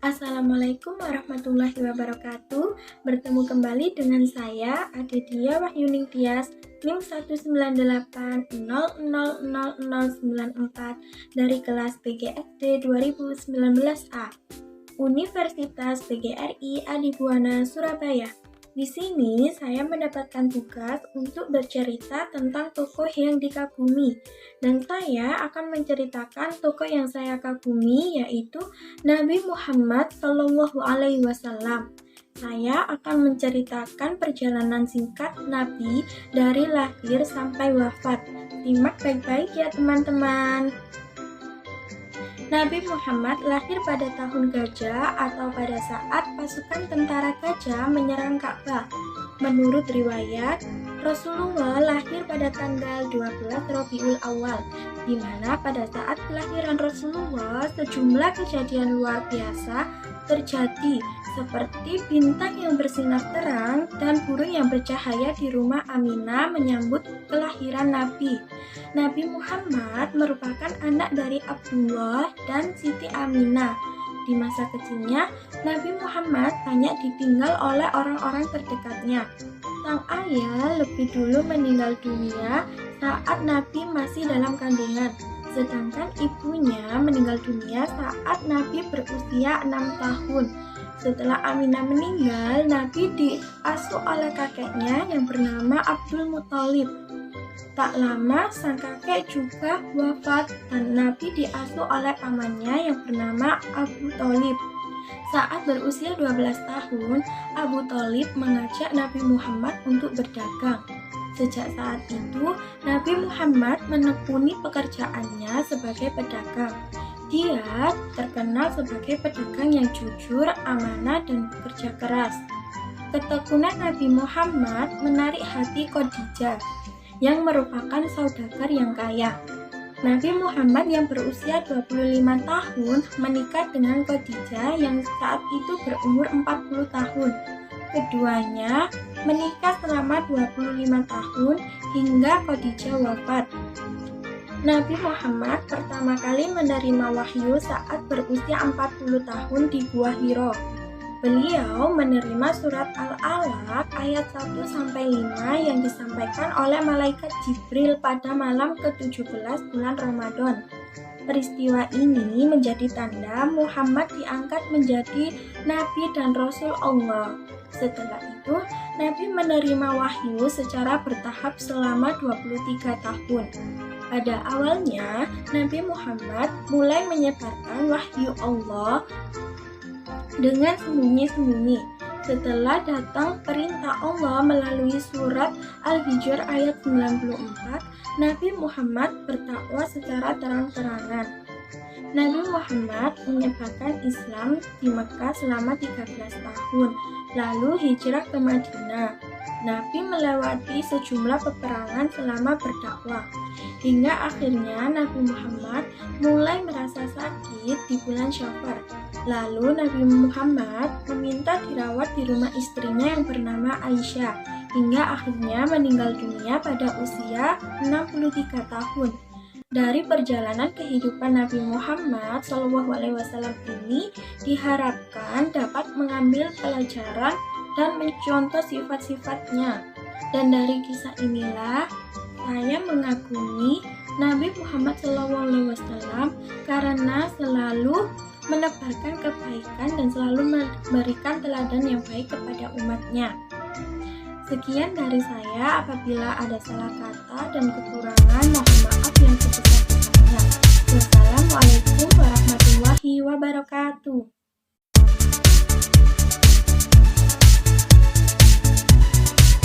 Assalamualaikum warahmatullahi wabarakatuh. Bertemu kembali dengan saya, Aditya Wahyuning Tias, NIM 198000094 dari kelas PGSD 2019A, Universitas PGRI Adibuana, Surabaya. Di sini saya mendapatkan tugas untuk bercerita tentang tokoh yang dikagumi, dan saya akan menceritakan tokoh yang saya kagumi, yaitu Nabi Muhammad SAW. Saya akan menceritakan perjalanan singkat Nabi dari lahir sampai wafat. Simak baik-baik ya teman-teman. Nabi Muhammad lahir pada tahun Gajah atau pada saat pasukan tentara Gajah menyerang Ka'bah. Menurut riwayat, Rasulullah lahir pada tanggal 12 Rabiul Awal, di mana pada saat kelahiran Rasulullah sejumlah kejadian luar biasa terjadi, seperti bintang yang bersinar terang dan burung yang bercahaya di rumah Aminah menyambut kelahiran Nabi. Nabi Muhammad merupakan anak dari Abdullah dan Siti Aminah. Di masa kecilnya, Nabi Muhammad banyak ditinggal oleh orang-orang terdekatnya. Sang ayah lebih dulu meninggal dunia saat Nabi masih dalam kandungan, sedangkan ibunya meninggal dunia saat Nabi berusia 6 tahun. Setelah Aminah meninggal, Nabi diasuh oleh kakeknya yang bernama Abdul Muthalib. Tak lama, sang kakek juga wafat dan Nabi diasuh oleh pamannya yang bernama Abu Thalib. Saat berusia 12 tahun, Abu Thalib mengajak Nabi Muhammad untuk berdagang. Sejak saat itu, Nabi Muhammad menekuni pekerjaannya sebagai pedagang. Dia terkenal sebagai pedagang yang jujur, amanah, dan bekerja keras. Ketekunan Nabi Muhammad menarik hati Khadijah, yang merupakan saudagar yang kaya. Nabi Muhammad yang berusia 25 tahun menikah dengan Khadijah yang saat itu berumur 40 tahun. Keduanya menikah selama 25 tahun hingga Khadijah wafat. Nabi Muhammad pertama kali menerima wahyu saat berusia 40 tahun di Gua Hiro. Beliau menerima surat Al-Alaq ayat 1-5 yang disampaikan oleh malaikat Jibril pada malam ke-17 bulan Ramadan. Peristiwa ini menjadi tanda Muhammad diangkat menjadi Nabi dan Rasul Allah. Setelah itu, Nabi menerima wahyu secara bertahap selama 23 tahun. Pada awalnya, Nabi Muhammad mulai menyebarkan wahyu Allah dengan sembunyi-sembunyi. Setelah datang perintah Allah melalui surat Al-Hijr ayat 94, Nabi Muhammad berdakwah secara terang-terangan. Nabi Muhammad menyebarkan Islam di Mekah selama 13 tahun, lalu hijrah ke Madinah. Nabi melewati sejumlah peperangan selama berdakwah, hingga akhirnya Nabi Muhammad mulai merasa sakit di bulan Syawal. Lalu Nabi Muhammad meminta dirawat di rumah istrinya yang bernama Aisyah, hingga akhirnya meninggal dunia pada usia 63 tahun. Dari perjalanan kehidupan Nabi Muhammad SAW ini diharapkan dapat mengambil pelajaran dan mencontoh sifat-sifatnya. Dan dari kisah inilah saya mengagumi Nabi Muhammad SAW karena selalu menebarkan kebaikan dan selalu memberikan teladan yang baik kepada umatnya. Sekian dari saya, apabila ada salah kata dan kekurangan mohon maaf yang sebesar-besarnya. Wassalamualaikum warahmatullahi wabarakatuh.